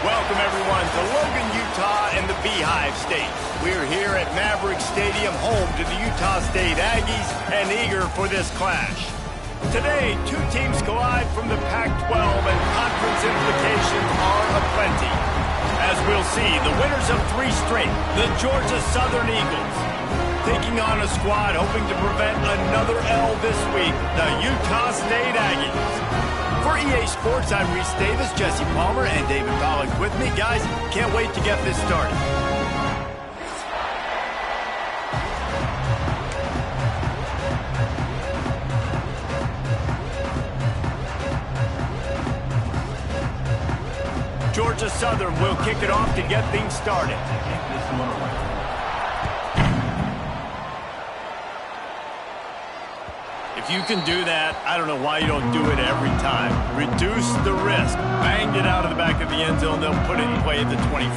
Welcome, everyone, to Logan, Utah and the Beehive State. We're here at Maverick Stadium, home to the Utah State Aggies, and eager for this clash. Today, two teams collide from the Pac-12, and conference implications are aplenty. As we'll see, the winners of three straight, the Georgia Southern Eagles, taking on a squad hoping to prevent another L this week, the Utah State Aggies. For EA Sports, I'm Reese Davis, Jesse Palmer, and David Pollack with me. Guys, can't wait to get this started. Georgia Southern will kick it off to get things started. If you can do that, I don't know why you don't do it every time. Reduce the risk. Banged it out of the back of the end zone. They'll put it in play at the 25.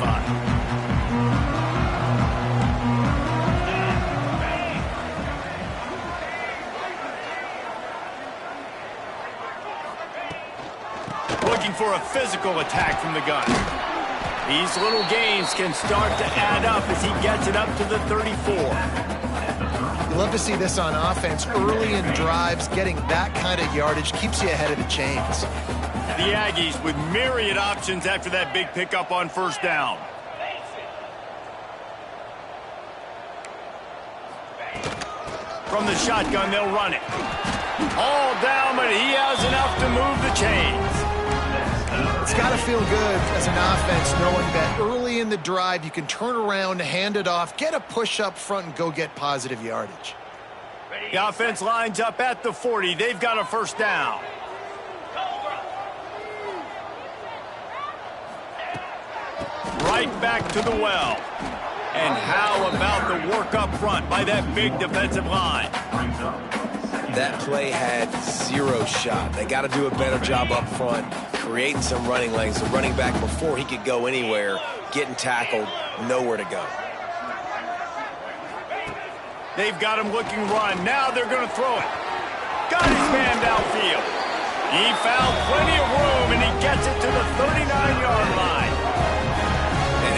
Looking for a physical attack from the gun. These little gains can start to add up as he gets it up to the 34. Love to see this on offense. Early in drives, getting that kind of yardage keeps you ahead of the chains. The Aggies with myriad options after that big pickup on first down. From the shotgun, they'll run it. All down, but he has enough to move the chains. It's got to feel good as an offense knowing that early in the drive you can turn around, hand it off, get a push up front, and go get positive yardage. The offense lines up at the 40. They've got a first down. Right back to the well. And how about the work up front by that big defensive line? That play had zero shot. They got to do a better job up front, creating some running lanes. The running back, before he could go anywhere, getting tackled, nowhere to go. They've got him looking run. Now they're going to throw it. Got his man downfield. He found plenty of room, and he gets it to the 39-yard line.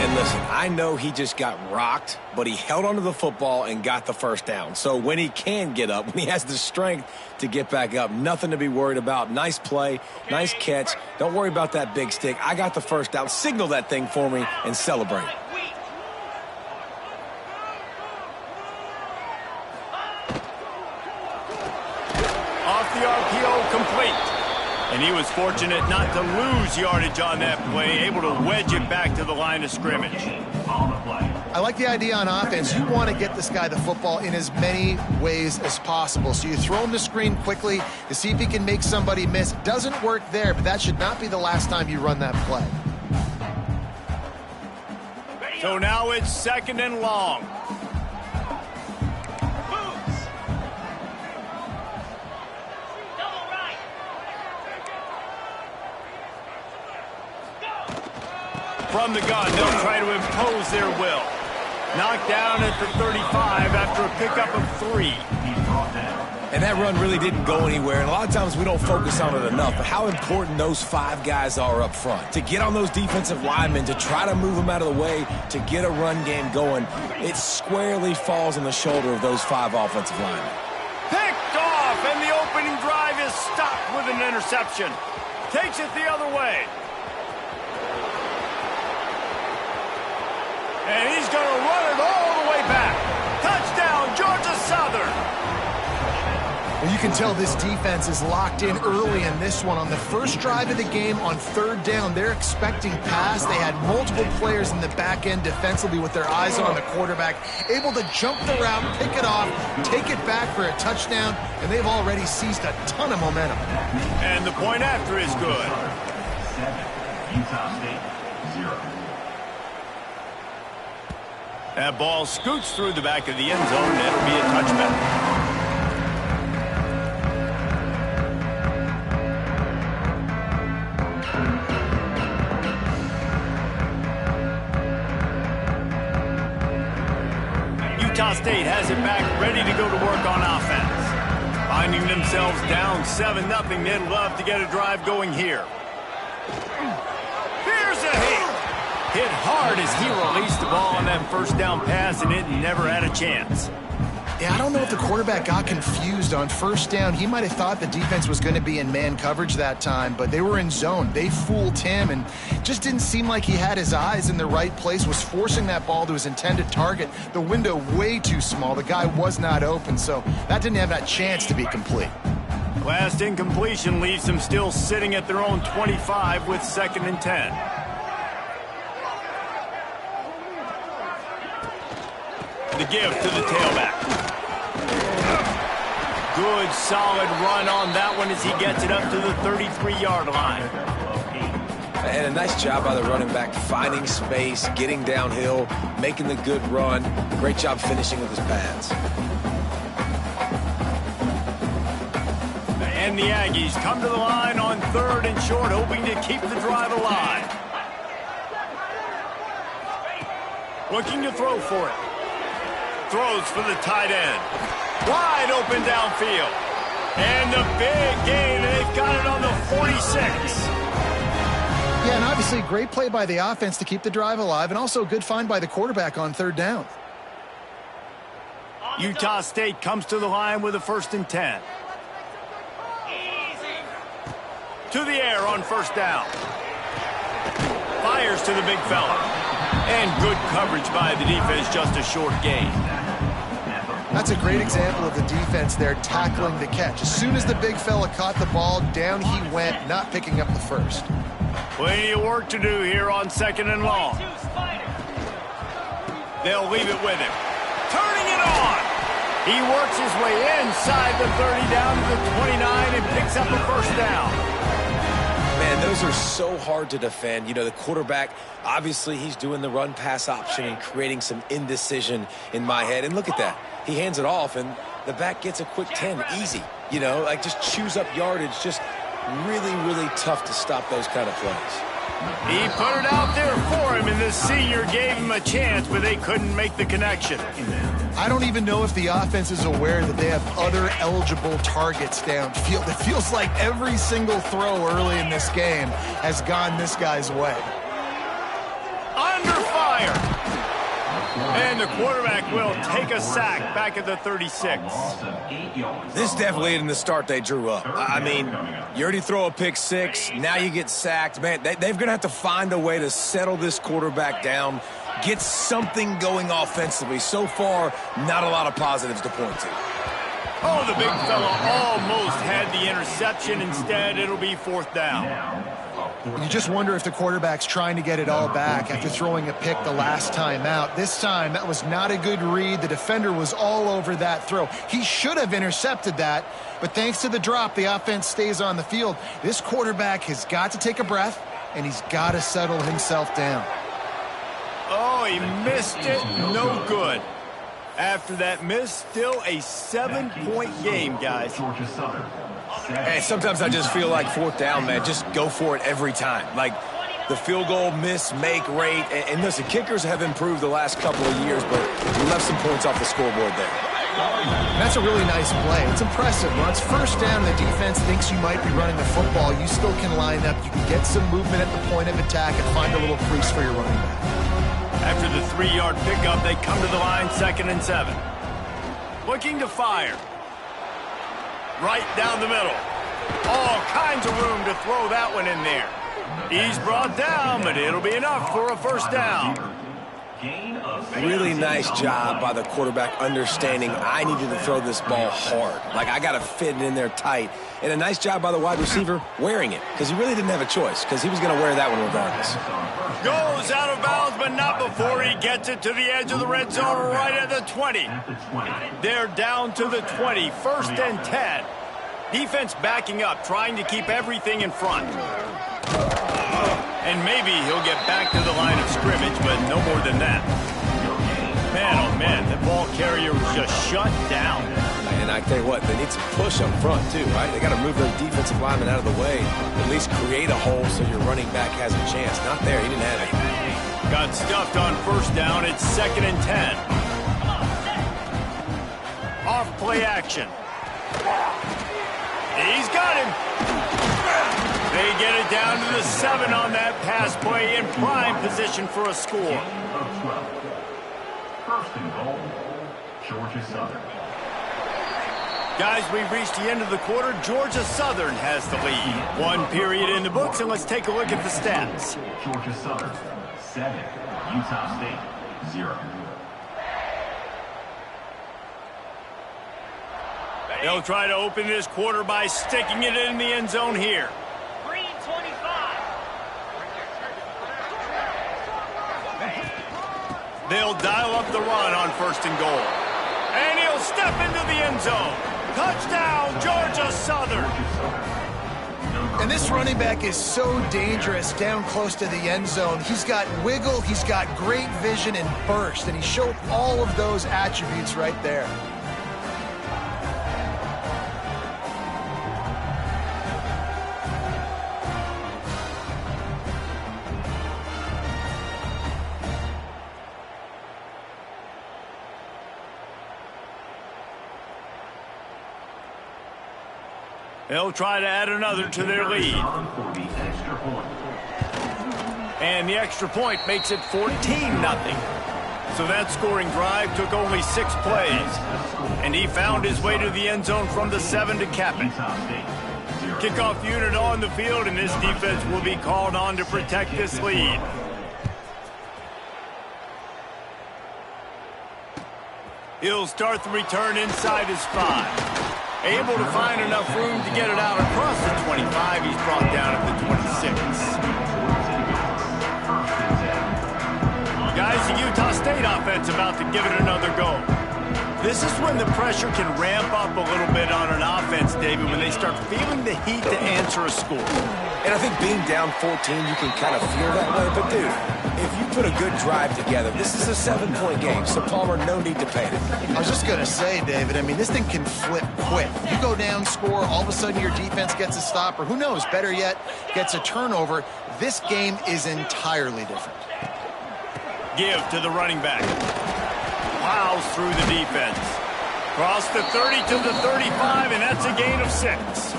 And listen, I know he just got rocked, but he held onto the football and got the first down. So when he can get up, when he has the strength to get back up, nothing to be worried about. Nice play, nice catch. Don't worry about that big stick. I got the first down. Signal that thing for me and celebrate. Off the RPO, complete. And he was fortunate not to lose yardage on that play, able to wedge it back to the line of scrimmage. I like the idea on offense. You want to get this guy the football in as many ways as possible. So you throw him the screen quickly to see if he can make somebody miss. Doesn't work there, but that should not be the last time you run that play. So now it's second and long. From the gun, they'll try to impose their will. Knocked down at the 35 after a pickup of 3. And that run really didn't go anywhere. And a lot of times we don't focus on it enough, but how important those 5 guys are up front. To get on those defensive linemen, to try to move them out of the way, to get a run game going, it squarely falls on the shoulder of those 5 offensive linemen. Picked off, and the opening drive is stopped with an interception. Takes it the other way. And he's going to run it all the way back. Touchdown, Georgia Southern. Well, you can tell this defense is locked in early in this one. On the first drive of the game on third down, they're expecting pass. They had multiple players in the back end defensively with their eyes on the quarterback, able to jump the route, pick it off, take it back for a touchdown, and they've already seized a ton of momentum. And the point after is good. 7, Utah State 0. That ball scoots through the back of the end zone. That'll be a touchback. Utah State has it back, ready to go to work on offense. Finding themselves down 7-0, they'd love to get a drive going here. Here's a hit. Hit hard as he released the ball on that first down pass, and it never had a chance. Yeah, I don't know if the quarterback got confused on first down. He might have thought the defense was going to be in man coverage that time, but they were in zone. They fooled him and just didn't seem like he had his eyes in the right place, was forcing that ball to his intended target. The window way too small. The guy was not open, so that didn't have that chance to be complete. Last incompletion leaves them still sitting at their own 25 with 2nd and 10. The give to the tailback. Good, solid run on that one as he gets it up to the 33-yard line. And a nice job by the running back, finding space, getting downhill, making the good run. Great job finishing with his pads. And the Aggies come to the line on 3rd and short, hoping to keep the drive alive. Looking to throw for it. Throws for the tight end. Wide open downfield. And the big gain, and they've got it on the 46. Yeah, and obviously great play by the offense to keep the drive alive, and also a good find by the quarterback on 3rd down. Utah State comes to the line with a 1st and 10. To the air on 1st down. Fires to the big fella. And good coverage by the defense, just a short gain. That's a great example of the defense there tackling the catch. As soon as the big fella caught the ball, down he went, not picking up the first. Plenty of work to do here on 2nd and long. They'll leave it with him. Turning it on. He works his way inside the 30 down to the 29 and picks up a 1st down. Man, those are so hard to defend. You know, the quarterback, obviously he's doing the run-pass option and creating some indecision in my head. And look at that. He hands it off, and the back gets a quick 10. Easy. You know, like just chews up yardage. Just really, really tough to stop those kind of plays. He put it out there for him, and the senior gave him a chance, but they couldn't make the connection. I don't even know if the offense is aware that they have other eligible targets downfield. It feels like every single throw early in this game has gone this guy's way. Under fire. And the quarterback will take a sack back at the 36. This definitely isn't the start they drew up. I mean, you already throw a pick 6, now you get sacked. Man, they're going to have to find a way to settle this quarterback down, get something going offensively. So far, not a lot of positives to point to. Oh, the big fella almost had the interception. Instead, it'll be 4th down. You just wonder if the quarterback's trying to get it all back after throwing a pick the last time out. This time, that was not a good read. The defender was all over that throw. He should have intercepted that, but thanks to the drop, the offense stays on the field. This quarterback has got to take a breath, and he's got to settle himself down. Oh, he missed it. No good. After that miss, still a 7-point game, guys. Hey, sometimes I just feel like 4th down, man. Just go for it every time. Like the field goal miss, make rate. And listen, kickers have improved the last couple of years, but we left some points off the scoreboard there. That's a really nice play. It's impressive. When it's 1st down, the defense thinks you might be running the football. You still can line up. You can get some movement at the point of attack and find a little crease for your running back. After the 3-yard pickup, they come to the line 2nd and 7. Looking to fire. Right down the middle. All kinds of room to throw that one in there. He's brought down, but it'll be enough for a 1st down. Really nice job by the quarterback understanding I needed to throw this ball hard. Like, I got to fit it in there tight. And a nice job by the wide receiver wearing it, because he really didn't have a choice, because he was going to wear that one regardless. Goes out of bounds, but not before he gets it to the edge of the red zone right at the 20. They're down to the 20, 1st and 10. Defense backing up, trying to keep everything in front. And maybe he'll get back to the line of scrimmage, but no more than that. Man, oh man, the ball carrier was just shut down. And I tell you what, they need some push up front too, right? They got to move those defensive linemen out of the way, at least create a hole so your running back has a chance. Not there, he didn't have it. Got stuffed on 1st down, it's 2nd and 10. Off play action. He's got him. They get it down to the 7 on that pass play, in prime position for a score. Gain of 12. First and goal, Georgia Southern. Guys, we've reached the end of the quarter. Georgia Southern has the lead. 1 period in the books, and let's take a look at the stats. Georgia Southern, 7. Utah State, 0. They'll try to open this quarter by sticking it in the end zone here. Green 25. They'll dial up the run on first and goal. And he'll step into the end zone. Touchdown, Georgia Southern. And this running back is so dangerous down close to the end zone. He's got wiggle, he's got great vision and burst, and he showed all of those attributes right there. They'll try to add another to their lead. And the extra point makes it 14-0. So that scoring drive took only 6 plays. And he found his way to the end zone from the 7 to cap it. Kickoff unit on the field, and this defense will be called on to protect this lead. He'll start the return inside his 5. Able to find enough room to get it out across the 25. He's brought down at the 26. Guys, the Utah State offense about to give it another go. This is when the pressure can ramp up a little bit on an offense, David, when they start feeling the heat to answer a score. And I think being down 14, you can kind of feel that way. But, dude, if you put a good drive together, this is a 7-point game. So, Palmer, no need to panic. I was just going to say, David, I mean, this thing can flip quick. You go down, score, all of a sudden your defense gets a stop, or who knows, better yet, gets a turnover. This game is entirely different. Give to the running back. Plows through the defense. Cross the 30 to the 35, and that's a gain of 6.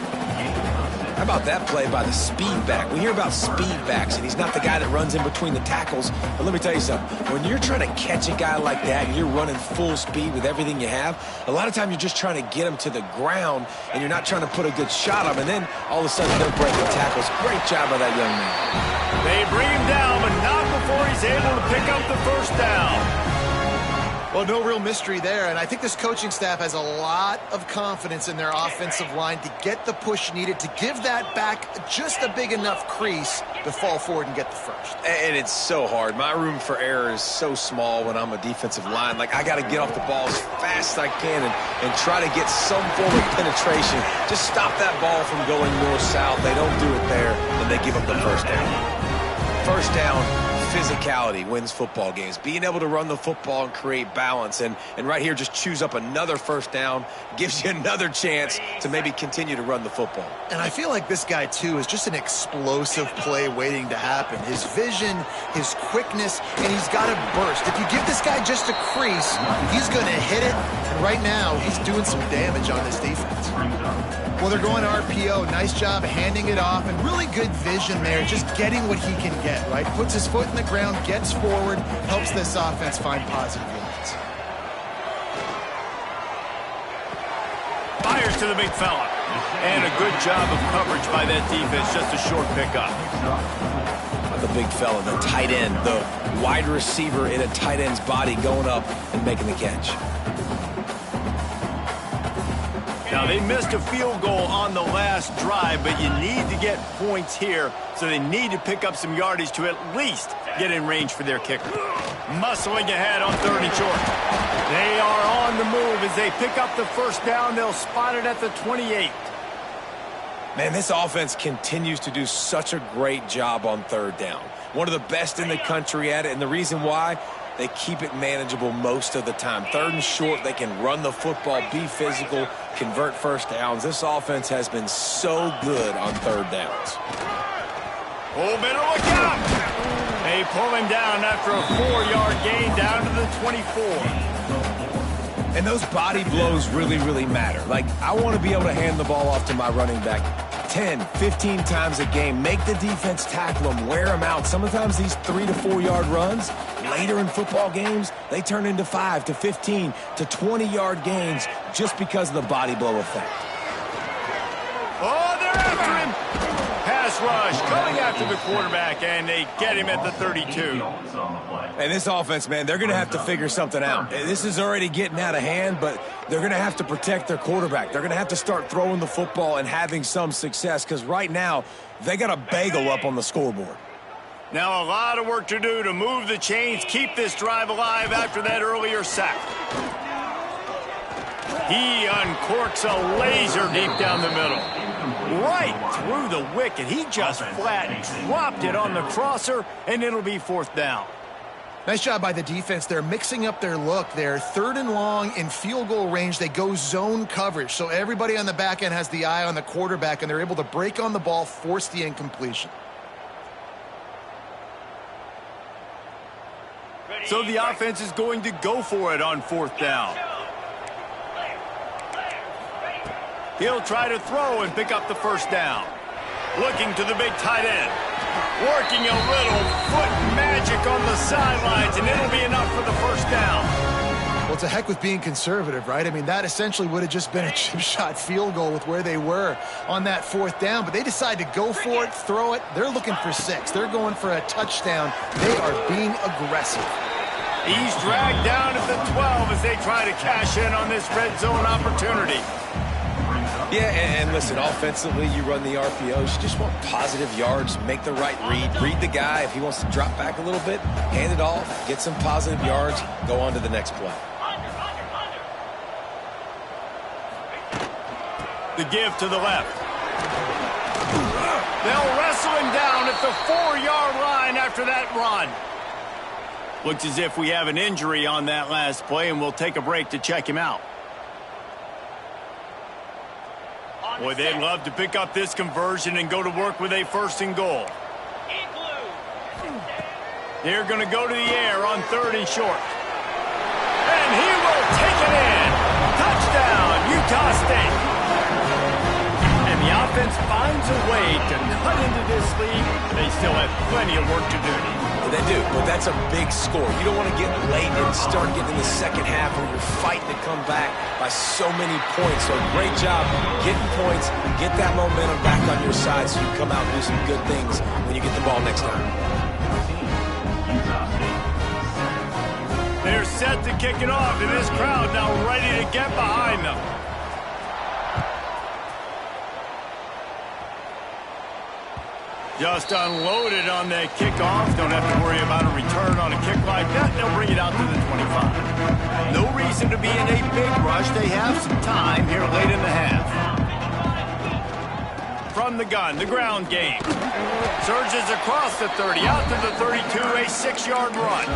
How about that play by the speed back? We hear about speed backs, and he's not the guy that runs in between the tackles. But let me tell you something. When you're trying to catch a guy like that and you're running full speed with everything you have, a lot of times you're just trying to get him to the ground, and you're not trying to put a good shot on him. And then all of a sudden they're breaking tackles. Great job by that young man. They bring him down, but not before he's able to pick up the first down. Well, no real mystery there, and I think this coaching staff has a lot of confidence in their offensive line to get the push needed to give that back just a big enough crease to fall forward and get the first. And it's so hard. My room for error is so small when I'm a defensive line. Like, I got to get off the ball as fast as I can and try to get some form of penetration. Just stop that ball from going north-south. They don't do it there, and they give up the first down. First down. Physicality wins football games. Being able to run the football and create balance. And right here, just choose up another first down. Gives you another chance to maybe continue to run the football. And I feel like this guy, too, is just an explosive play waiting to happen. His vision, his quickness, and he's got a burst. If you give this guy just a crease, he's going to hit it. And right now, he's doing some damage on this defense. Well, they're going RPO. Nice job handing it off, and really good vision there, just getting what he can get, right? Puts his foot in the ground, gets forward, helps this offense find positive units. Fires to the big fella. And a good job of coverage by that defense, just a short pickup. The big fella, the tight end, the wide receiver in a tight end's body going up and making the catch. Now, they missed a field goal on the last drive, but you need to get points here, so they need to pick up some yardage to at least get in range for their kicker. Muscling ahead on 3rd and short. They are on the move. As they pick up the first down, they'll spot it at the 28. Man, this offense continues to do such a great job on 3rd down. One of the best in the country at it, and the reason why, they keep it manageable most of the time. 3rd and short, they can run the football, be physical, convert first downs. This offense has been so good on 3rd downs. Oh, better look out! They pull him down after a 4-yard gain down to the 24. And those body blows really, really matter. Like, I want to be able to hand the ball off to my running back 10, 15 times a game. Make the defense tackle them, wear them out. Sometimes these 3 to 4 yard runs, later in football games, they turn into 5 to 15 to 20 yard gains just because of the body blow effect. Oh, they're after him. Pass rush coming after the quarterback, and they get him at the 32. And this offense, man, they're going to have to figure something out. This is already getting out of hand, but they're going to have to protect their quarterback. They're going to have to start throwing the football and having some success, because right now they got a bagel up on the scoreboard. Now a lot of work to do to move the chains, keep this drive alive after that earlier sack. He uncorks a laser deep down the middle. Right through the wicket. He just flat dropped it on the crosser, and it'll be 4th down. Nice job by the defense. They're mixing up their look. They're 3rd and long in field goal range. They go zone coverage. So everybody on the back end has the eye on the quarterback, and they're able to break on the ball, force the incompletion. So the offense is going to go for it on 4th down. He'll try to throw and pick up the 1st down. Looking to the big tight end. Working a little foot magic on the sidelines, and it'll be enough for the 1st down. Well, it's a heck with being conservative, right? I mean, that essentially would have just been a chip shot field goal with where they were on that 4th down, but they decide to go for it, throw it. They're looking for 6. They're going for a touchdown. They are being aggressive. He's dragged down at the 12 as they try to cash in on this red zone opportunity. Yeah, and listen, offensively, you run the RPOs. You just want positive yards, make the right read the guy. If he wants to drop back a little bit, hand it off, get some positive yards, go on to the next play. The give to the left. They'll wrestle him down at the 4-yard line after that run. Looks as if we have an injury on that last play, and we'll take a break to check him out. Boy, they'd love to pick up this conversion and go to work with a 1st and goal. They're going to go to the air on 3rd and short. And he will take it in. Touchdown, Utah State. And the offense finds a way to cut into this lead. They still have plenty of work to do. They do, but that's a big score. You don't want to get late and start getting in the second half where you're fighting to come back by so many points. So great job getting points, get that momentum back on your side so you come out and do some good things when you get the ball next time. They're set to kick it off, and this crowd now ready to get behind them. Just unloaded on that kickoff. Don't have to worry about a return on a kick like that. They'll bring it out to the 25. No reason to be in a big rush. They have some time here late in the half. From the gun, the ground game. Surges across the 30, out to the 32, a 6-yard run.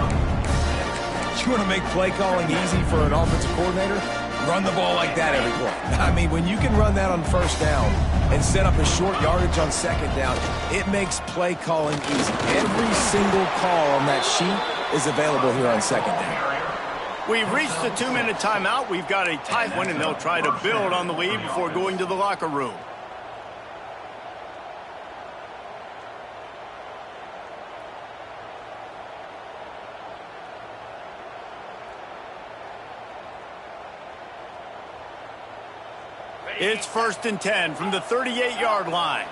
You want to make play calling easy for an offensive coordinator? Run the ball like that every play. I mean, when you can run that on 1st down and set up a short yardage on 2nd down, it makes play calling easy. Every single call on that sheet is available here on 2nd down. We've reached the 2-minute timeout. We've got a tight one, and they'll try to build on the lead before going to the locker room. It's 1st and 10 from the 38-yard line.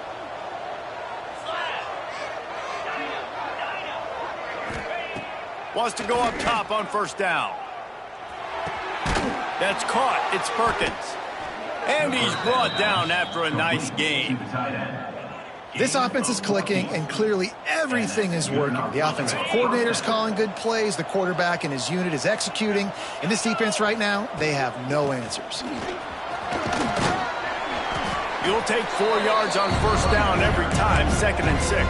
Wants to go up top on 1st down. That's caught. It's Perkins. And he's brought down after a nice gain. This offense is clicking, and clearly everything is working. The offensive coordinator's calling good plays. The quarterback and his unit is executing. In this defense right now, they have no answers. You'll take 4 yards on 1st down every time, 2nd and 6.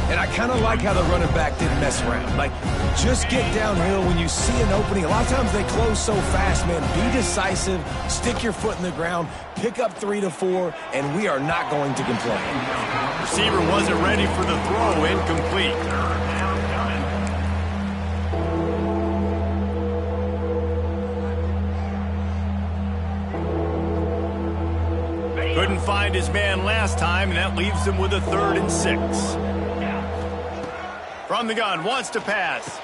And I kind of like how the running back didn't mess around. Like, just get downhill when you see an opening. A lot of times they close so fast, man. Be decisive, stick your foot in the ground, pick up 3 to 4, and we are not going to complain. Receiver wasn't ready for the throw, incomplete. Couldn't find his man last time, and that leaves him with a 3rd and 6. From the gun, wants to pass.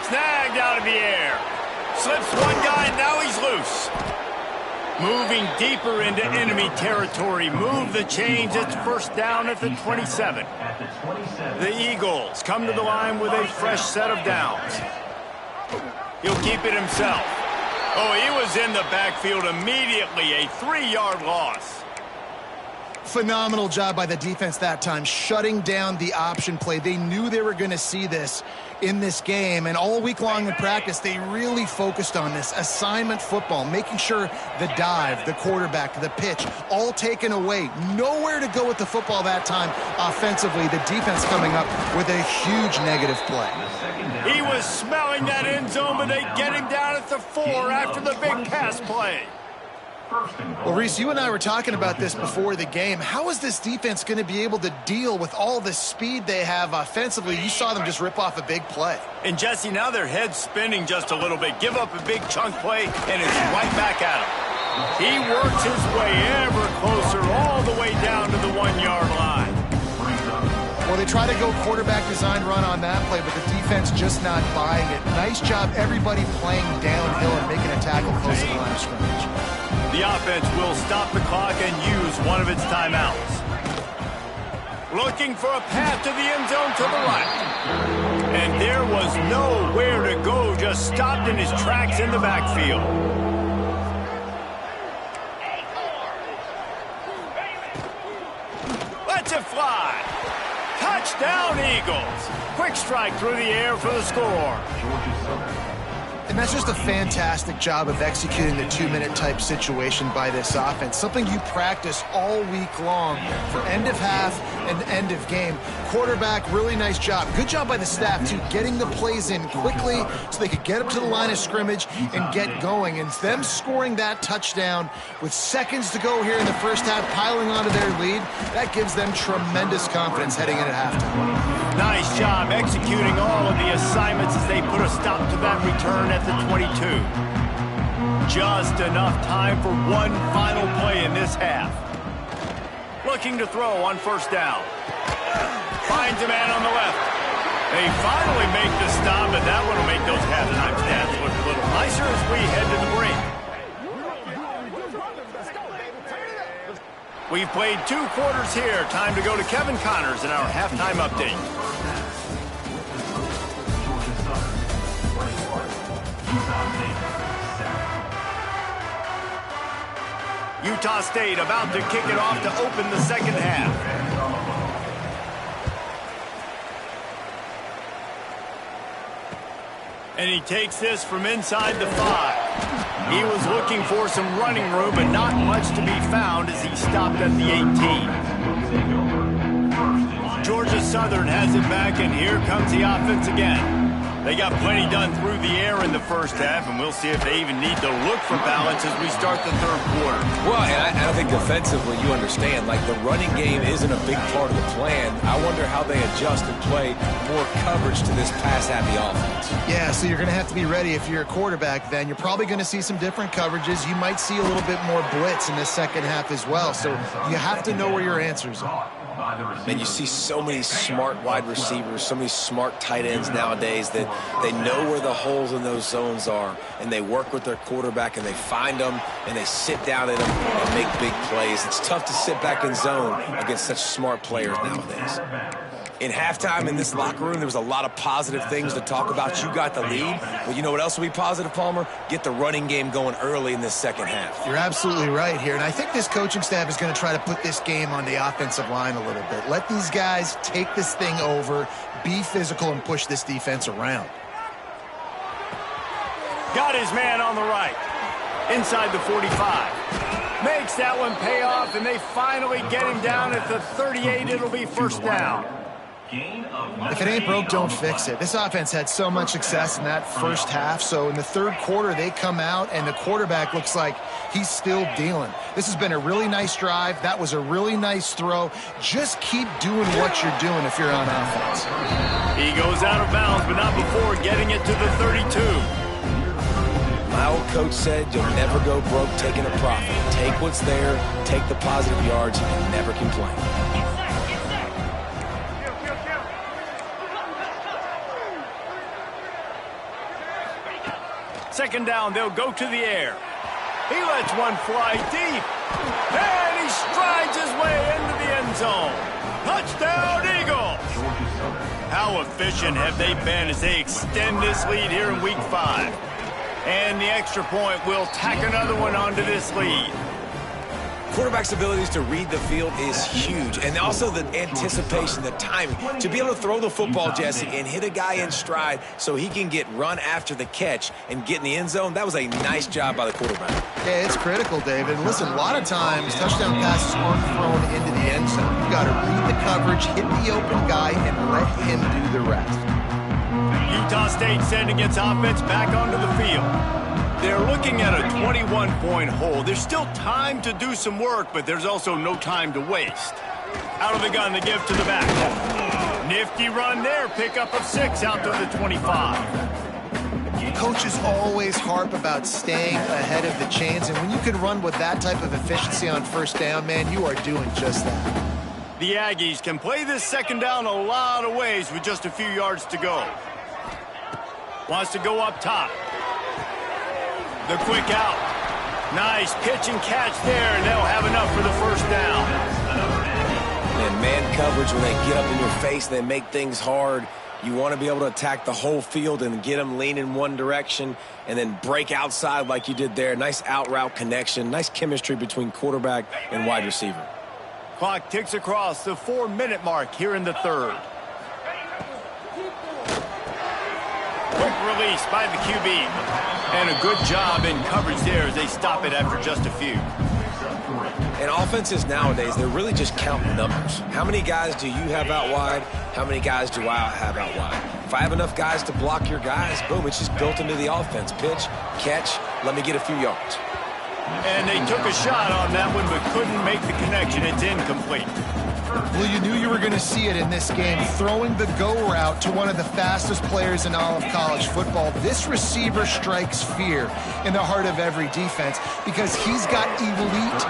Snagged out of the air. Slips one guy, and now he's loose. Moving deeper into enemy territory. Move the chains. It's 1st down at the 27. The Eagles come to the line with a fresh set of downs. He'll keep it himself. Oh, he was in the backfield immediately. A 3-yard loss. Phenomenal job by the defense that time, shutting down the option play. They knew they were going to see this in this game, and all week long in practice, they really focused on this assignment football, making sure the dive, the quarterback, the pitch, all taken away. Nowhere to go with the football that time offensively. The defense coming up with a huge negative play. He was smelling that end zone, but they get him down at the 4 after the big pass play. Well, Reese, you and I were talking about this before the game. How is this defense going to be able to deal with all the speed they have offensively? You saw them just rip off a big play. And, Jesse, now their head's spinning just a little bit. Give up a big chunk play, and it's right back at him. He works his way ever closer all the way down to the 1-yard line. Well, they try to go quarterback design run on that play, but the defense just not buying it. Nice job, everybody playing downhill and making a tackle close to the line of scrimmage. The offense will stop the clock and use one of its timeouts. Looking for a path to the end zone to the right. And there was nowhere to go, just stopped in his tracks in the backfield. Lets it fly. Touchdown, Eagles. Quick strike through the air for the score. And that's just a fantastic job of executing the 2-minute type situation by this offense. Something you practice all week long for end of half and end of game. Quarterback, really nice job. Good job by the staff, too, getting the plays in quickly so they could get up to the line of scrimmage and get going. And them scoring that touchdown with seconds to go here in the first half, piling onto their lead, that gives them tremendous confidence heading in at halftime. Nice job executing all of the assignments as they put a stop to that return at the 22. Just enough time for one final play in this half. Looking to throw on 1st down. Finds a man on the left. They finally make the stop, and that one will make those halftime stats look a little nicer as we head to the break. We've played 2 quarters here. Time to go to Kevin Connors in our halftime update. Utah State about to kick it off to open the second half. And he takes this from inside the 5. He was looking for some running room, but not much to be found as he stopped at the 18. Georgia Southern has it back, and here comes the offense again. They got plenty done through the air in the first half, and we'll see if they even need to look for balance as we start the 3rd quarter. Well, and I think defensively, you understand, like the running game isn't a big part of the plan. I wonder how they adjust and play more coverage to this pass-happy offense. Yeah, so you're going to have to be ready if you're a quarterback then. You're probably going to see some different coverages. You might see a little bit more blitz in the second half as well, so you have to know where your answers are. And you see so many smart wide receivers, so many smart tight ends nowadays that they know where the holes in those zones are, and they work with their quarterback, and they find them, and they sit down in them and make big plays. It's tough to sit back in zone against such smart players nowadays. In halftime in this locker room, there was a lot of positive things to talk about. You got the lead. But you know what else will be positive, Palmer? Get the running game going early in this second half. You're absolutely right here. And I think this coaching staff is going to try to put this game on the offensive line a little bit. Let these guys take this thing over, be physical, and push this defense around. Got his man on the right. Inside the 45. Makes that one pay off, and they finally get him down at the 38. It'll be 1st down. If it ain't broke, don't fix it. This offense had so much success in that first half, so in the 3rd quarter, they come out, and the quarterback looks like he's still dealing. This has been a really nice drive. That was a really nice throw. Just keep doing what you're doing if you're on offense. He goes out of bounds, but not before getting it to the 32. I old coach said, you'll never go broke taking a profit. Take what's there, take the positive yards, and never complain. Second down, they'll go to the air. He lets one fly deep. And he strides his way into the end zone. Touchdown, Eagles! How efficient have they been as they extend this lead here in Week 5? And the extra point will tack another one onto this lead. Quarterback's abilities to read the field is huge. And also the anticipation, the timing. To be able to throw the football, Jesse, and hit a guy in stride so he can get run after the catch and get in the end zone, that was a nice job by the quarterback. Yeah, it's critical, David. And listen, a lot of times touchdown passes aren't thrown into the end zone. You've got to read the coverage, hit the open guy, and let him do the rest. Utah State sending its offense back onto the field. They're looking at a 21-point hole. There's still time to do some work, but there's also no time to waste. Out of the gun, the give to the back. Nifty run there, pickup of 6 out to the 25. Coaches always harp about staying ahead of the chains, and when you can run with that type of efficiency on first down, man, you are doing just that. The Aggies can play this second down a lot of ways with just a few yards to go. Wants to go up top. The quick out. Nice pitch and catch there, and they'll have enough for the first down. And man coverage, when they get up in your face, they make things hard. You want to be able to attack the whole field and get them lean in one direction and then break outside like you did there. Nice out route connection, nice chemistry between quarterback and wide receiver. Clock ticks across the 4-minute mark here in the third. Quick release by the QB. And a good job in coverage there as they stop it after just a few. And offenses nowadays, they're really just counting numbers. How many guys do you have out wide? How many guys do I have out wide? If I have enough guys to block your guys, boom, it's just built into the offense. Pitch, catch, let me get a few yards. And they took a shot on that one but couldn't make the connection. It's incomplete. Well, you knew you were going to see it in this game, throwing the go route to one of the fastest players in all of college football. This receiver strikes fear in the heart of every defense because he's got elite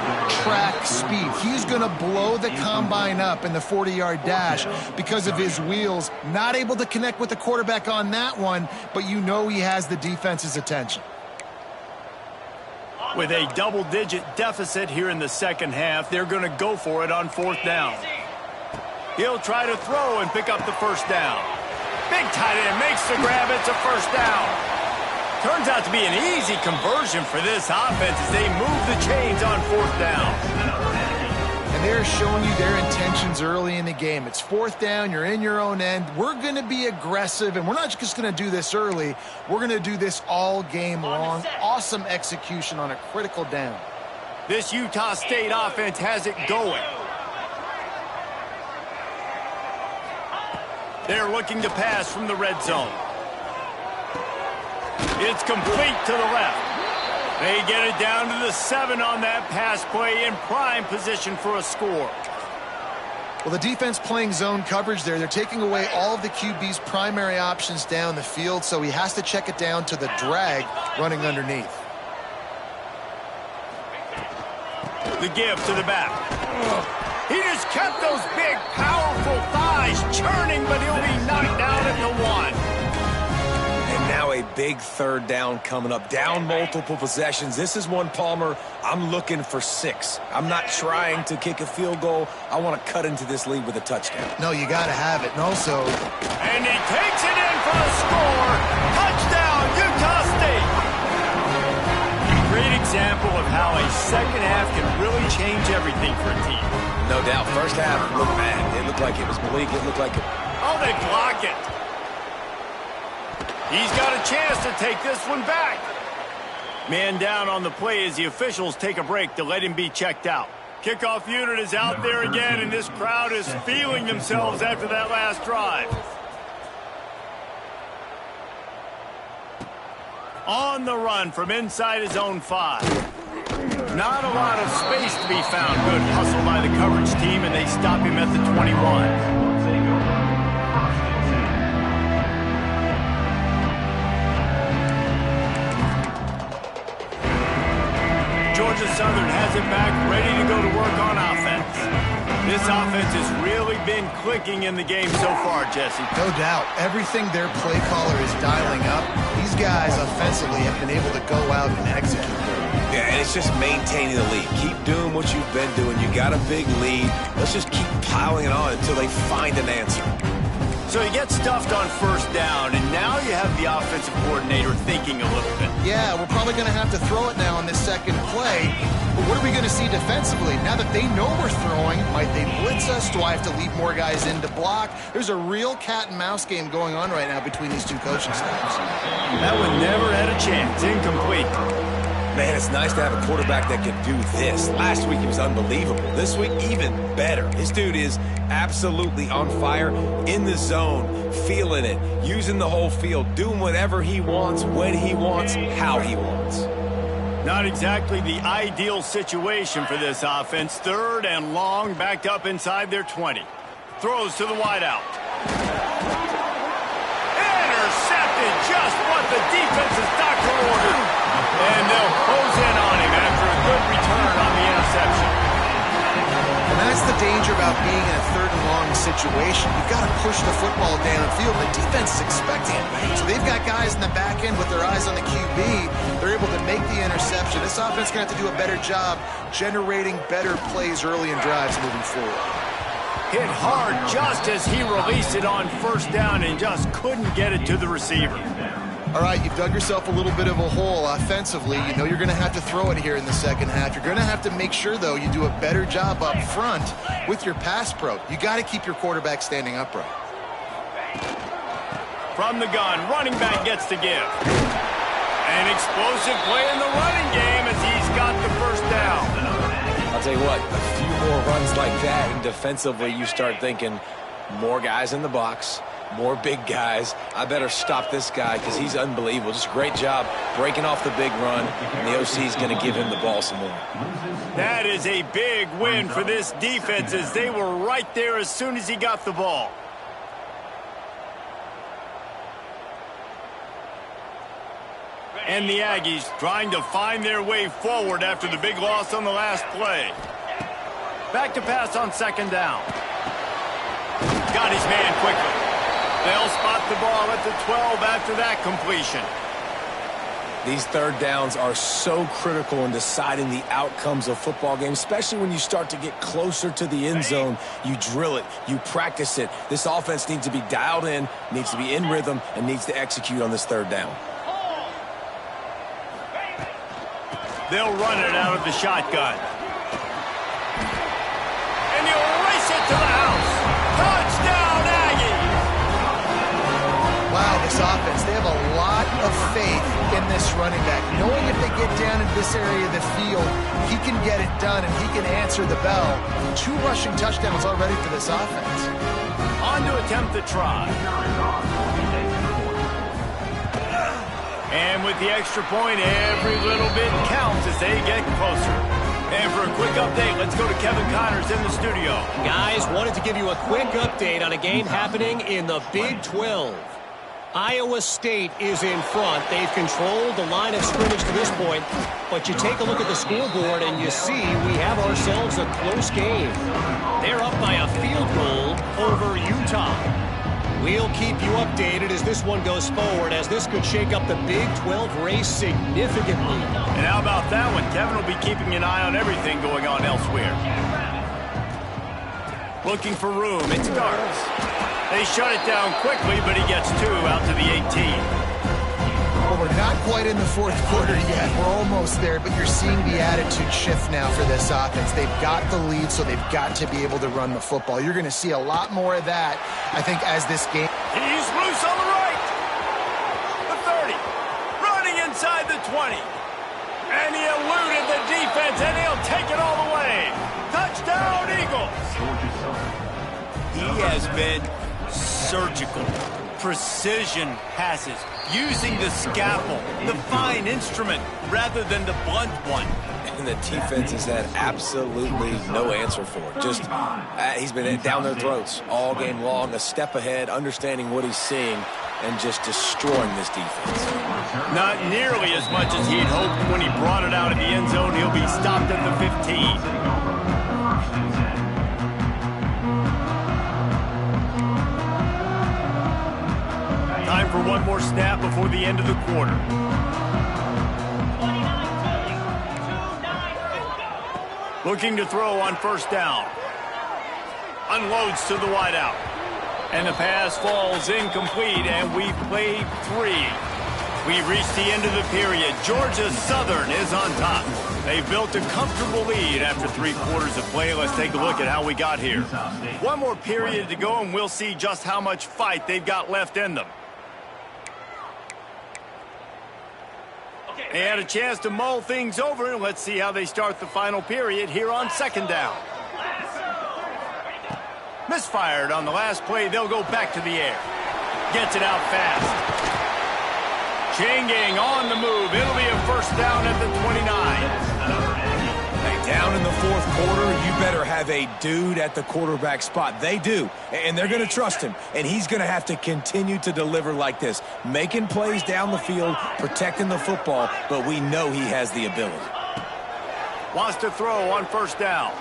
track speed. He's going to blow the combine up in the 40-yard dash because of his wheels. Not able to connect with the quarterback on that one, but you know he has the defense's attention. With a double-digit deficit here in the second half, they're going to go for it on fourth down. He'll try to throw and pick up the first down. Big tight end makes the grab. It's a first down. Turns out to be an easy conversion for this offense as they move the chains on fourth down. And they're showing you their intentions early in the game. It's fourth down. You're in your own end. We're going to be aggressive, and we're not just going to do this early. We're going to do this all game long. Awesome execution on a critical down. This Utah State offense has it going. They're looking to pass from the red zone. It's complete to the left. They get it down to the 7 on that pass play in prime position for a score. Well, the defense playing zone coverage there. They're taking away all of the QB's primary options down the field, so he has to check it down to the drag running underneath. The give to the back. He just kept those big, powerful thighs churning, but he'll be knocked down at the 1. And now a big third down coming up. Down multiple possessions. This is one, Palmer, I'm looking for 6. I'm not trying to kick a field goal. I want to cut into this lead with a touchdown. No, you got to have it. And also... And he takes it in for a score. Touchdown, Utah State. Great example of how a second half can really change everything for a team. No doubt. First half looked bad. It looked like it was bleak. It looked like it... Oh, they block it. He's got a chance to take this one back. Man down on the play as the officials take a break to let him be checked out. Kickoff unit is out there again, and this crowd is feeling themselves after that last drive. On the run from inside his own 5. Not a lot of space to be found. Good hustle by the coverage team, and they stop him at the 21. the Southern has it back, ready to go to work on offense. This offense has really been clicking in the game so far, Jesse. No doubt. Everything their play caller is dialing up, these guys offensively have been able to go out and execute. Yeah, and it's just maintaining the lead. Keep doing what you've been doing. You got a big lead. Let's just keep piling it on until they find an answer. So you get stuffed on first down, and now you have the offensive coordinator thinking a little bit. Yeah, we're probably going to have to throw it now on this second play. But what are we going to see defensively? Now that they know we're throwing, might they blitz us? Do I have to leave more guys in to block? There's a real cat and mouse game going on right now between these two coaching staffs. That one never had a chance. Incomplete. Man, it's nice to have a quarterback that can do this. Last week he was unbelievable. This week, even better. This dude is absolutely on fire, in the zone, feeling it, using the whole field, doing whatever he wants, when he wants, how he wants. Not exactly the ideal situation for this offense. Third and long, backed up inside their 20. Throws to the wideout. Intercepted, just what the defense's doctor ordered. And they'll close in on him after a good return on the interception. And that's the danger about being in a third and long situation. You've got to push the football downfield. The defense is expecting it. So they've got guys in the back end with their eyes on the QB. They're able to make the interception. This offense is going to have to do a better job generating better plays early in drives moving forward. Hit hard just as he released it on first down and just couldn't get it to the receiver. All right, you've dug yourself a little bit of a hole offensively. You know you're going to have to throw it here in the second half. You're going to have to make sure, though, you do a better job up front with your pass pro. You got to keep your quarterback standing upright. From the gun, running back gets to give. An explosive play in the running game as he's got the first down. I'll tell you what, a few more runs like that, and defensively you start thinking more guys in the box, more big guys. I better stop this guy because he's unbelievable. Just a great job breaking off the big run, and the OC is going to give him the ball some more. That is a big win for this defense as they were right there as soon as he got the ball. And the Aggies trying to find their way forward after the big loss on the last play. Back to pass on second down. Got his man quickly. They'll spot the ball at the 12 after that completion. These third downs are so critical in deciding the outcomes of football games, especially when you start to get closer to the end zone. You drill it, you practice it. This offense needs to be dialed in, needs to be in rhythm, and needs to execute on this third down. They'll run it out of the shotgun. And he'll race it to the house. Touchdown, Aggies! Wow, this offense, they have a lot of faith in this running back. Knowing if they get down into this area of the field, he can get it done and he can answer the bell. 2 rushing touchdowns already for this offense. On to attempt the try. And with the extra point, every little bit counts as they get closer. And for a quick update, let's go to Kevin Connors in the studio. Guys, wanted to give you a quick update on a game happening in the Big 12. Iowa State is in front. They've controlled the line of scrimmage to this point. But you take a look at the scoreboard and you see we have ourselves a close game. They're up by a field goal over Utah. We'll keep you updated as this one goes forward, as this could shake up the Big 12 race significantly. And how about that one? Kevin will be keeping an eye on everything going on elsewhere. Looking for room. It's Gartz. They shut it down quickly, but he gets 2 out to the 18. Well, we're not quite in the fourth quarter yet. We're almost there, but you're seeing the attitude shift now for this offense. They've got the lead, so they've got to be able to run the football. You're going to see a lot more of that, I think, as this game. He's loose on the right. The 30. Running inside the 20. And he eluded the defense, and he'll take it all the way. Touchdown, Eagles. He has been surgical. Precision passes, using the scalpel, the fine instrument, rather than the blunt one. And the defense has had absolutely no answer for it. Just, he's been down their throats all game long, a step ahead, understanding what he's seeing. and just destroying this defense. Not nearly as much as he'd hoped when he brought it out of the end zone. He'll be stopped at the 15. Time for one more snap before the end of the quarter. Looking to throw on first down. Unloads to the wideout. And the pass falls incomplete, and we've played 3. We've reached the end of the period. Georgia Southern is on top. They've built a comfortable lead after 3 quarters of play. Let's take a look at how we got here. One more period to go, and we'll see just how much fight they've got left in them. They had a chance to mull things over, and let's see how they start the final period here on second down. Misfired on the last play. They'll go back to the air. Gets it out fast. Chain gang on the move. It'll be a first down at the 29. Hey, down in the fourth quarter, you better have a dude at the quarterback spot. They do, and they're going to trust him, and he's going to have to continue to deliver like this, making plays down the field, protecting the football, but we know he has the ability. Wants to throw on first down.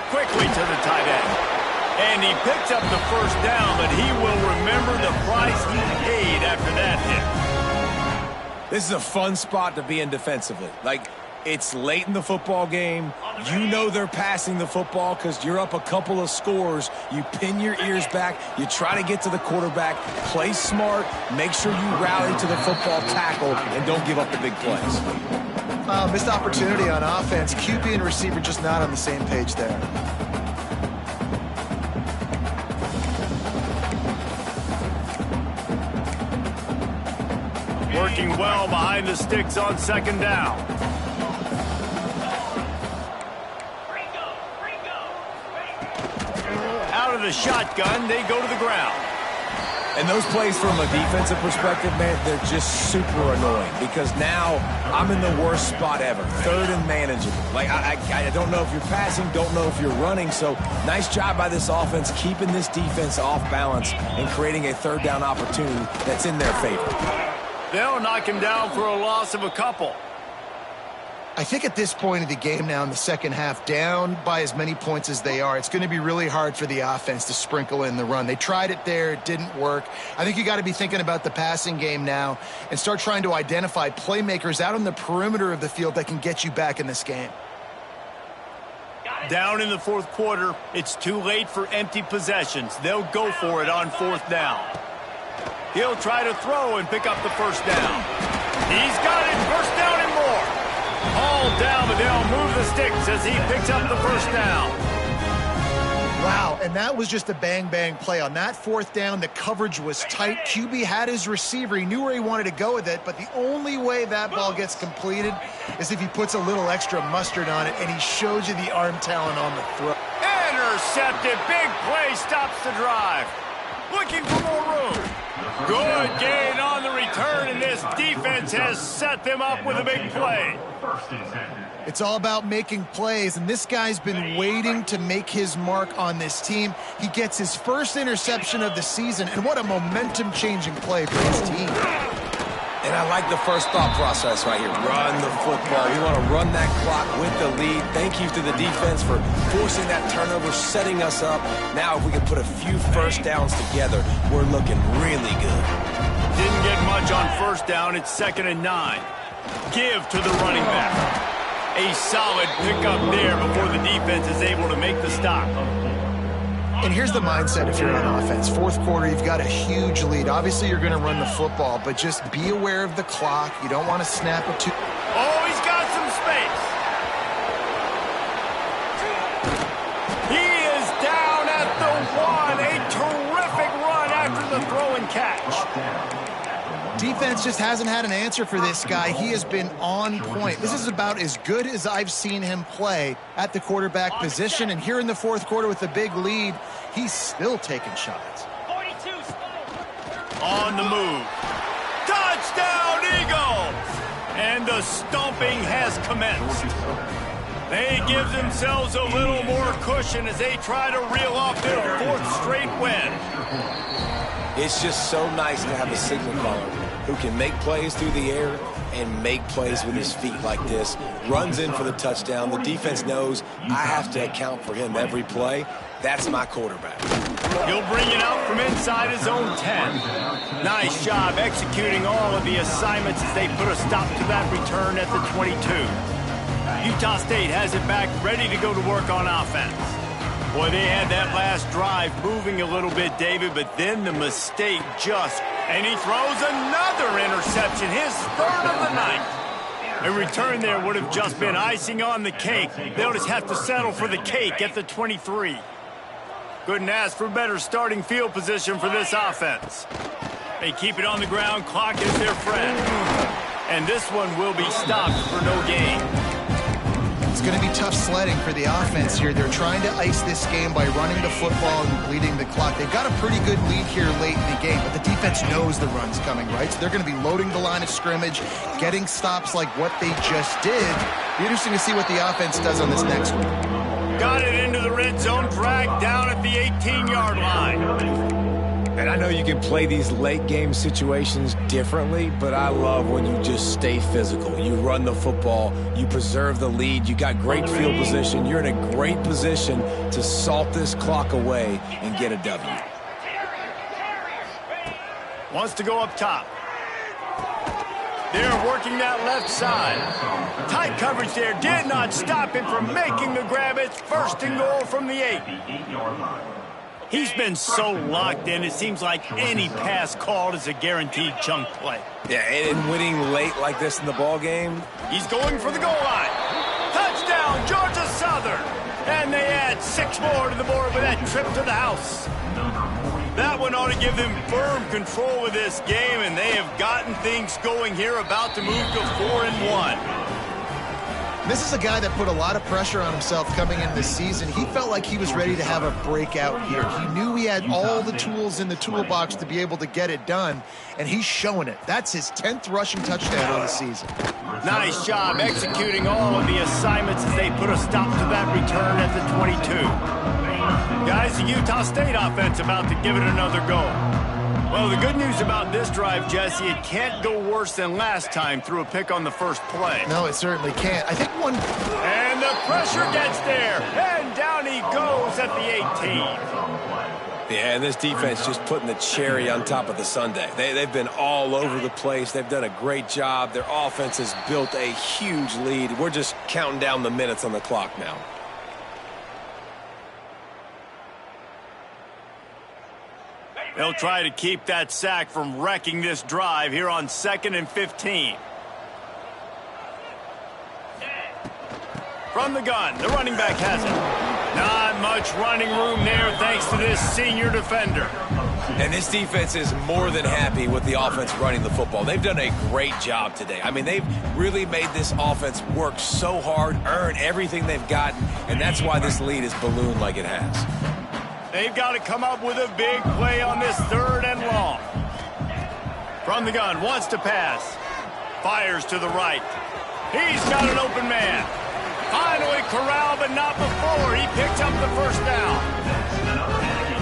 Quickly to the tight end. And he picks up the first down, but he will remember the price he paid after that hit. This is a fun spot to be in defensively. Like, it's late in the football game. You know they're passing the football because you're up a couple of scores. You pin your ears back. You try to get to the quarterback. Play smart. Make sure you rally to the football tackle and don't give up the big plays. Missed opportunity on offense. QB and receiver just not on the same page there. Working well behind the sticks on second down. Out of the shotgun, they go to the ground. And those plays from a defensive perspective, man, they're just super annoying because now I'm in the worst spot ever, third and manageable. Like, I don't know if you're passing, don't know if you're running, so nice job by this offense keeping this defense off balance and creating a third down opportunity that's in their favor. They'll knock him down for a loss of a couple. I think at this point of the game now in the second half, down by as many points as they are, it's going to be really hard for the offense to sprinkle in the run. They tried it there. It didn't work. I think you got to be thinking about the passing game now and start trying to identify playmakers out on the perimeter of the field that can get you back in this game. Down in the fourth quarter, it's too late for empty possessions. They'll go for it on fourth down. He'll try to throw and pick up the first down. He's got it. First down and more. All down, but they'll move the sticks as he picks up the first down. Wow, and that was just a bang-bang play. On that fourth down, the coverage was tight. QB had his receiver. He knew where he wanted to go with it, but the only way that ball gets completed is if he puts a little extra mustard on it, and he shows you the arm talent on the throw. Intercepted. Big play stops the drive. Looking for more room. Good gain on the return, and this defense has set them up with a big play. It's all about making plays, and this guy's been waiting to make his mark on this team. He gets his first interception of the season, and what a momentum-changing play for his team. And I like the first thought process right here. Run the football. We want to run that clock with the lead. Thank you to the defense for forcing that turnover, setting us up. Now if we can put a few first downs together, we're looking really good. Didn't get much on first down. It's 2nd and 9. Give to the running back. A solid pickup there before the defense is able to make the stop. And here's the mindset if you're on offense. Fourth quarter, you've got a huge lead. Obviously, you're going to run the football, but just be aware of the clock. You don't want to snap it too... Oh, he's got some space. He is down at the 1. A terrific run after the throw and catch. Defense just hasn't had an answer for this guy. He has been on point. This is about as good as I've seen him play at the quarterback position. And here in the fourth quarter with the big lead, he's still taking shots. On the move. Touchdown, Eagles! And the stomping has commenced. They give themselves a little more cushion as they try to reel off their 4th straight win. It's just so nice to have a signal caller who can make plays through the air and make plays with his feet like this. Runs in for the touchdown. The defense knows I have to account for him every play. That's my quarterback. He'll bring it out from inside his own 10. Nice job executing all of the assignments as they put a stop to that return at the 22. Utah State has it back, ready to go to work on offense. Boy, they had that last drive moving a little bit, David, but then the mistake and he throws another interception, his third of the night. A return there would have just been icing on the cake. They'll just have to settle for the cake at the 23. Couldn't ask for better starting field position for this offense. They keep it on the ground, clock is their friend. And this one will be stopped for no gain. It's going to be tough sledding for the offense here. They're trying to ice this game by running the football and bleeding the clock. They've got a pretty good lead here late in the game, but the defense knows the run's coming, right? So they're going to be loading the line of scrimmage, getting stops like what they just did. Be interesting to see what the offense does on this next one. Got it into the red zone, dragged down at the 18-yard line. And I know you can play these late game situations differently, but I love when you just stay physical. You run the football, you preserve the lead, you got great field position, you're in a great position to salt this clock away and get a W. Wants to go up top. They're working that left side. Tight coverage there did not stop him from making the grab. It's first and goal from the 8. He's been so locked in, it seems like any pass called is a guaranteed chunk play. Yeah, and winning late like this in the ball game. He's going for the goal line. Touchdown, Georgia Southern. And they add 6 more to the board with that trip to the house. That one ought to give them firm control of this game, and they have gotten things going here, about to move to 4-1. This is a guy that put a lot of pressure on himself coming into this season. He felt like he was ready to have a breakout here. He knew he had all the tools in the toolbox to be able to get it done, and he's showing it. That's his 10th rushing touchdown of the season. Nice job executing all of the assignments as they put a stop to that return at the 22. Guys, the Utah State offense about to give it another go. Well, the good news about this drive, Jesse, it can't go worse than last time through a pick on the first play. No, it certainly can't. I think one... And the pressure gets there, and down he goes at the 18. Yeah, and this defense just putting the cherry on top of the sundae. They've been all over the place. They've done a great job. Their offense has built a huge lead. We're just counting down the minutes on the clock now. They'll try to keep that sack from wrecking this drive here on 2nd and 15. From the gun, the running back has it. Not much running room there thanks to this senior defender. And this defense is more than happy with the offense running the football. They've done a great job today. I mean, they've really made this offense work so hard, earn everything they've gotten, and that's why this lead is ballooned like it has. They've got to come up with a big play on this 3rd and long. From the gun, wants to pass. Fires to the right. He's got an open man. Finally corralled, but not before. He picks up the first down.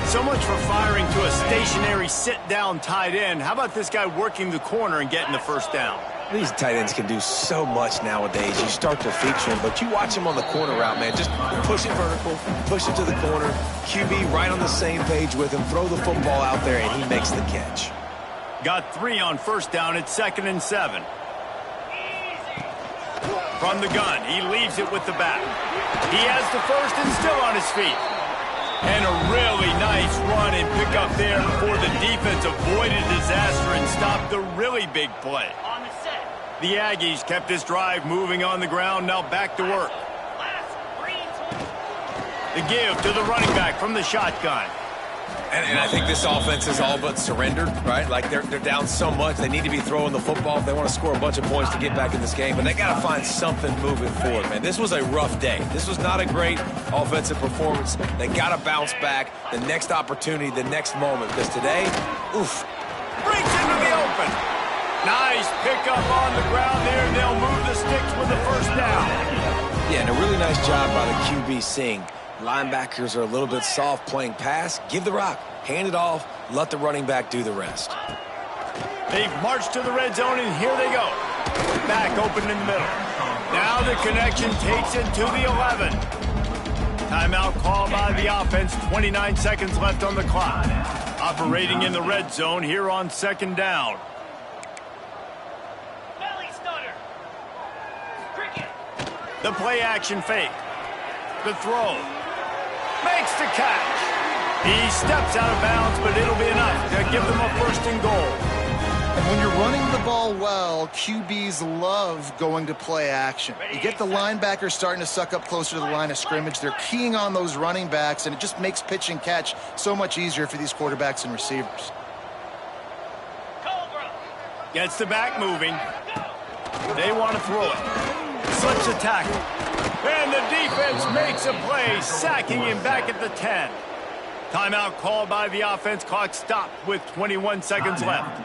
So much for firing to a stationary sit-down tight end. How about this guy working the corner and getting the first down? These tight ends can do so much nowadays. You start to feature them, but you watch them on the corner route, man. Just push it vertical, push it to the corner. QB right on the same page with him. Throw the football out there, and he makes the catch. Got 3 on first down at 2nd and 7. From the gun, he leaves it with the back. He has the first and still on his feet. And a really nice run and pick up there before the defense avoided disaster and stopped the really big play. The Aggies kept this drive moving on the ground, now back to work. The give to the running back from the shotgun. And I think this offense is all but surrendered, right? Like they're down so much, they need to be throwing the football if they want to score a bunch of points to get back in this game. But they got to find something moving forward, man. This was a rough day. This was not a great offensive performance. They got to bounce back. The next opportunity, the next moment. Because today, oof. Breaks into the open. Nice pickup on the ground there. They'll move the sticks with the first down. Yeah, and a really nice job by the QB seeing linebackers are a little bit soft playing pass. Give the rock. Hand it off. Let the running back do the rest. They've marched to the red zone, and here they go. Back open in the middle. Now the connection takes it to the 11. Timeout called by the offense. 29 seconds left on the clock. Operating in the red zone here on second down. The play action fake. The throw. Makes the catch. He steps out of bounds, but it'll be enough to give them a first and goal. And when you're running the ball well, QBs love going to play action. You get the linebackers starting to suck up closer to the line of scrimmage. They're keying on those running backs, and it just makes pitch and catch so much easier for these quarterbacks and receivers. Gets the back moving. They want to throw it. Slips a tackle. And the defense makes a play, sacking him back at the 10. Timeout called by the offense. Clock stopped with 21 seconds left.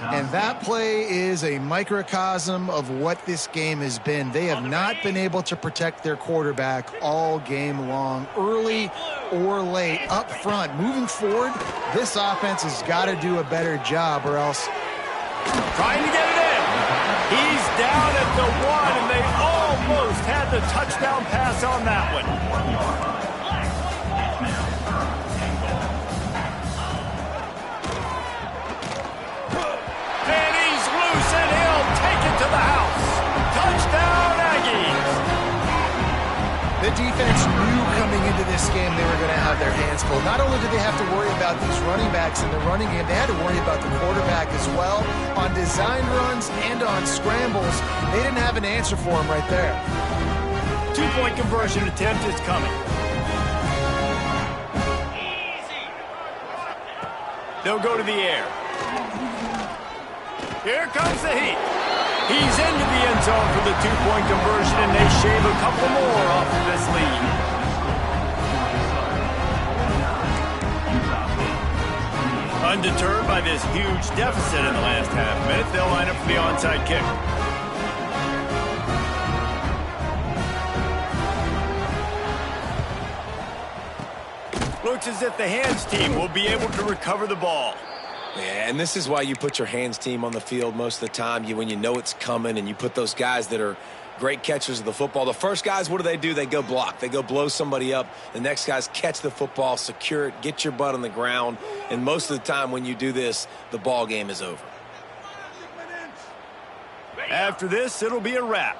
And that play is a microcosm of what this game has been. They have not been able to protect their quarterback all game long, early or late, up front. Moving forward, this offense has got to do a better job, or else. Trying to get it in. He's down at the 1, and they almost had the touchdown pass on that one. And he's loose, and he'll take it to the house. Touchdown, Aggies. The defense knew coming into this game they were going to have their hands full. Not only did they have to worry about these running backs in the running game, they had to worry about the quarterback as well. On designed runs and on scrambles, they didn't have an answer for him right there. 2-point conversion attempt is coming. They'll go to the air. Here comes the heat. He's into the end zone for the 2-point conversion, and they shave a couple more off of this lead. Undeterred by this huge deficit in the last half minute, they'll line up for the onside kick. Looks as if the hands team will be able to recover the ball. Yeah, and this is why you put your hands team on the field most of the time. When you know it's coming, and you put those guys that are great catchers of the football. The first guys, what do? They go block. They go blow somebody up. The next guys catch the football, secure it, get your butt on the ground. And most of the time when you do this, the ball game is over. After this, it'll be a wrap.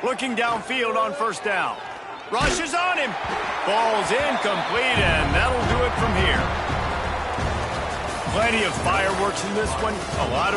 Looking downfield on first down. Rushes on him. Ball's incomplete, and that'll do it from here. Plenty of fireworks in this one. A lot of